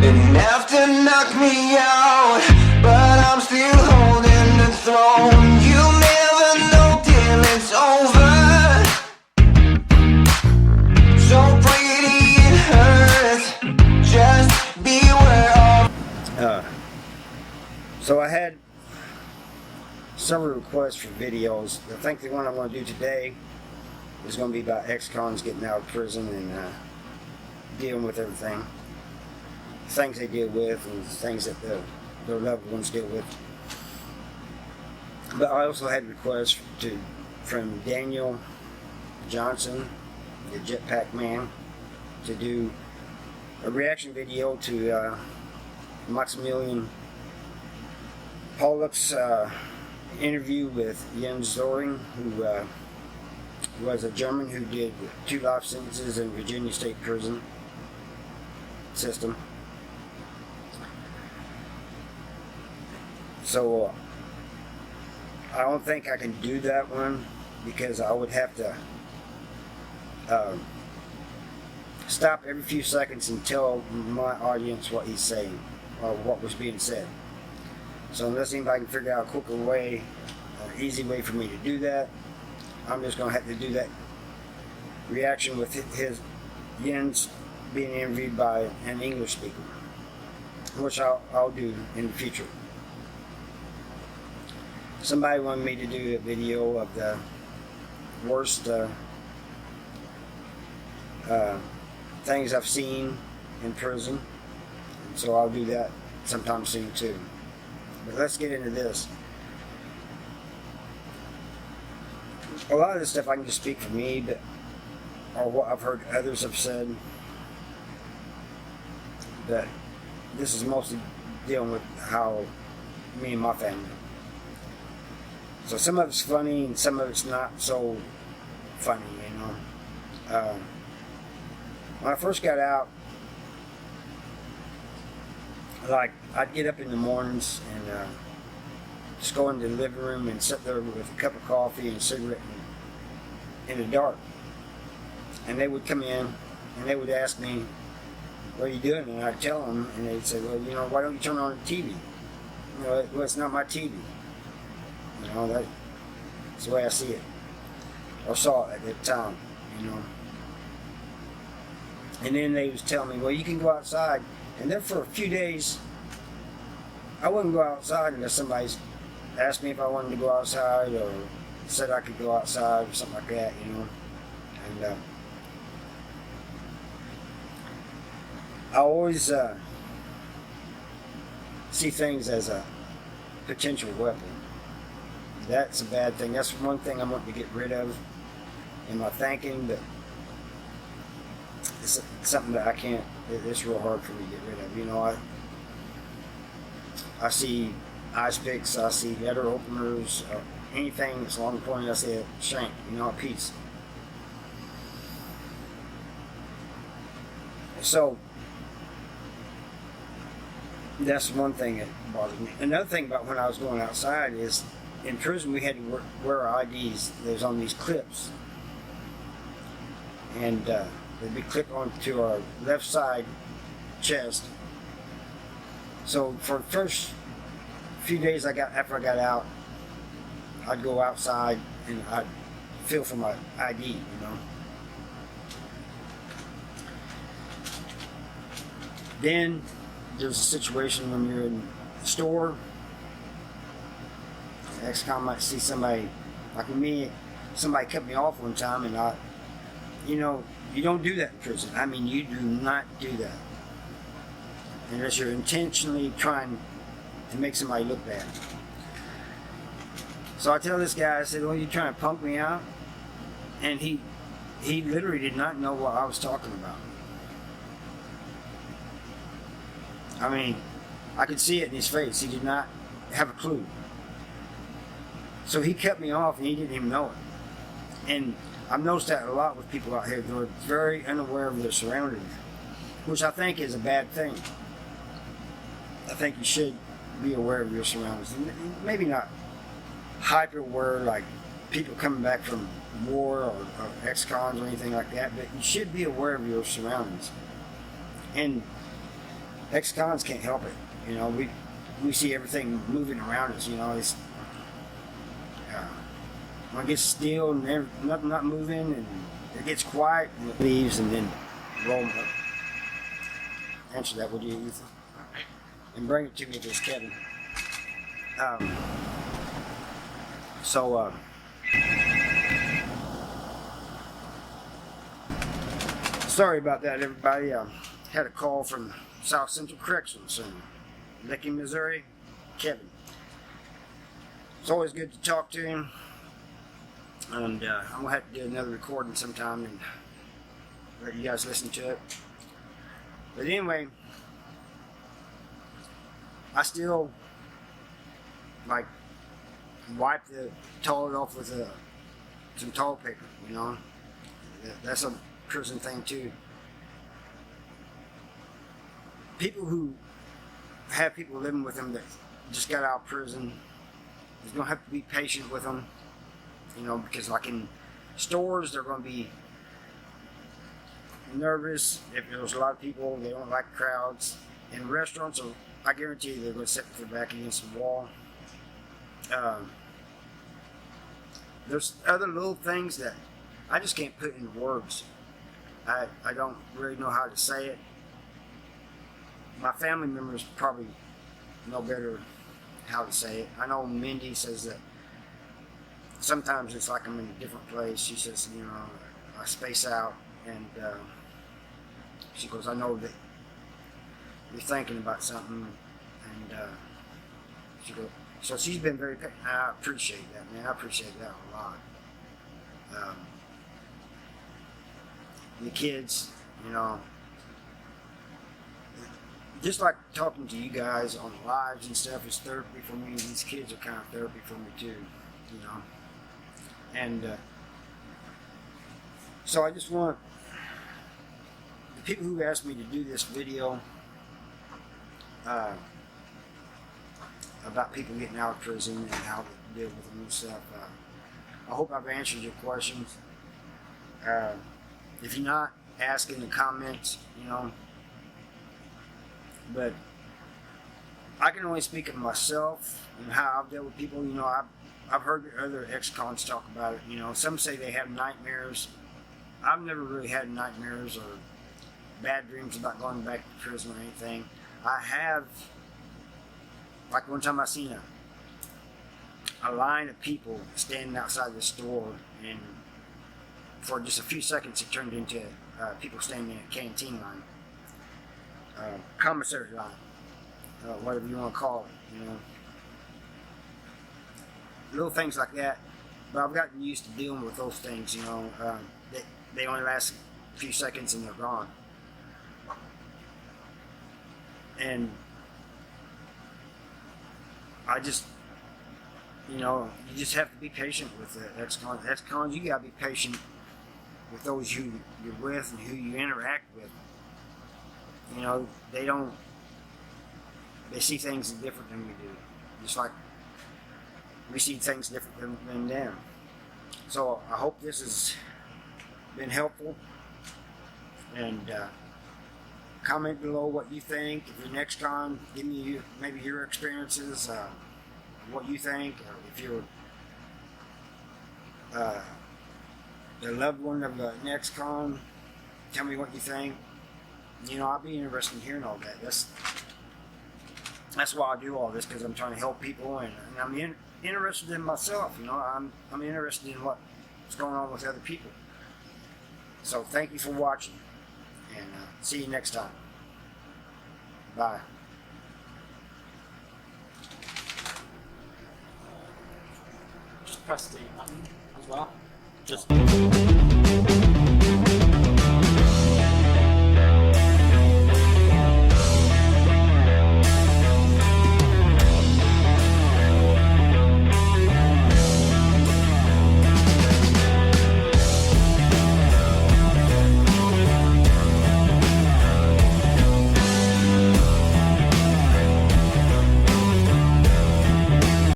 and have to knock me out, but I'm still holding the throne. You never know till it's over. So pretty it hurts. Just beware of. So I had several requests for videos. I think the one I'm going to do today is going to be about ex-cons getting out of prison and dealing with everything. Things they deal with and things that their loved ones deal with. But I also had requests from Daniel Johnson, the Jetpack Man, to do a reaction video to Maximilian Pollock's interview with Jens Zoring, who was a German who did 2 life sentences in Virginia State Prison system. So I don't think I can do that one because I would have to stop every few seconds and tell my audience what he's saying or what was being said. So unless anybody can figure out a quicker way, an easy way for me to do that, I'm just going to have to do that reaction with his Jens being interviewed by an English speaker, which I'll do in the future. Somebody wanted me to do a video of the worst things I've seen in prison, and so I'll do that sometime soon too. But let's get into this. A lot of this stuff I can just speak for me, but or what I've heard others have said. But this is mostly dealing with how me and my family. So some of it's funny and some of it's not so funny, you know. When I first got out, like, I'd get up in the mornings and just go into the living room and sit there with a cup of coffee and a cigarette in the dark. And they would come in and they would ask me, "What are you doing?" And I'd tell them, and they'd say, "Well, you know, why don't you turn on the TV?" You know, well, it's not my TV. You know, that's the way I see it, or saw it at the time, you know. And then they was telling me, "Well, you can go outside." And then for a few days, I wouldn't go outside unless somebody asked me if I wanted to go outside or said I could go outside or something like that, you know. And I always see things as a potential weapon. That's a bad thing. That's one thing I want to get rid of in my thinking, but it's something that I can't, it's real hard for me to get rid of. You know, I see ice picks, I see letter openers, anything that's long pointed, I see a shank, you know, a piece. So that's one thing that bothers me. Another thing about when I was going outside is in prison we had to wear our IDs. There's on these clips, and they'd be clipped onto our left side chest. So for the first few days after I got out, I'd go outside and I'd feel for my ID, you know. Then there's a situation when you're in the store. Ex-con might see somebody, like me, somebody cut me off one time, and you know, you don't do that in prison. I mean, you do not do that unless you're intentionally trying to make somebody look bad. So I tell this guy, I said, "Well, you trying to punk me out?" And he literally did not know what I was talking about. I mean, I could see it in his face. He did not have a clue. So he cut me off and he didn't even know it. And I've noticed that a lot with people out here. They're very unaware of their surroundings, which I think is a bad thing. I think you should be aware of your surroundings. Maybe not hyper aware like people coming back from war or ex-cons or anything like that, but you should be aware of your surroundings. And ex-cons can't help it. You know, we see everything moving around us. You know, it's when it gets still and nothing not moving, and it gets quiet, and it leaves, and then roll. Answer that, would you, Ethan? And bring it to me, this Kevin. Sorry about that, everybody. Had a call from South Central Corrections in Licking, Missouri. Kevin. It's always good to talk to him, and I'm gonna have to do another recording sometime and let you guys listen to it. But anyway, I still like wipe the toilet off with some toilet paper. You know, that's a prison thing too. People who have people living with them that just got out of prison, you're gonna have to be patient with them. You know, because like in stores, they're gonna be nervous if there's a lot of people. They don't like crowds. In restaurants, I guarantee you they're going to sit with their back against the wall. There's other little things that I just can't put into words. I don't really know how to say it. My family members probably know better how to say it. I know Mindy says that sometimes it's like I'm in a different place. She says, you know, I space out, and she goes, I know that you're thinking about something, and she goes, so she's been very, I appreciate that, man. I appreciate that a lot. The kids, you know, just like talking to you guys on lives and stuff is therapy for me. These kids are kind of therapy for me too, you know. And so I just want the people who asked me to do this video about people getting out of prison and how to deal with them and stuff. I hope I've answered your questions. If you're not, ask in the comments, you know. But I can only speak of myself and how I've dealt with people. You know, I've heard other ex-cons talk about it. You know, some say they have nightmares. I've never really had nightmares or bad dreams about going back to prison or anything. I have, like one time I seen a line of people standing outside the store, and for just a few seconds it turned into people standing in a canteen line, commissary line, whatever you want to call it, you know. Little things like that, but I've gotten used to dealing with those things, you know. They only last a few seconds and they're gone. And I just, you know, you just have to be patient with the ex-cons. Ex-cons, you gotta be patient with those you're with and who you interact with. You know, they see things different than we do. Just like we see things different than them. So I hope this has been helpful, and comment below what you think. If you're next con, give me maybe your experiences, what you think. If you're the loved one of the next con, tell me what you think. You know, I'll be interested in hearing all that. That's why I do all this, because I'm trying to help people, and I'm interested in myself. You know, I'm interested in what's going on with other people. So thank you for watching, and see you next time. Bye. Just press the button as well. Just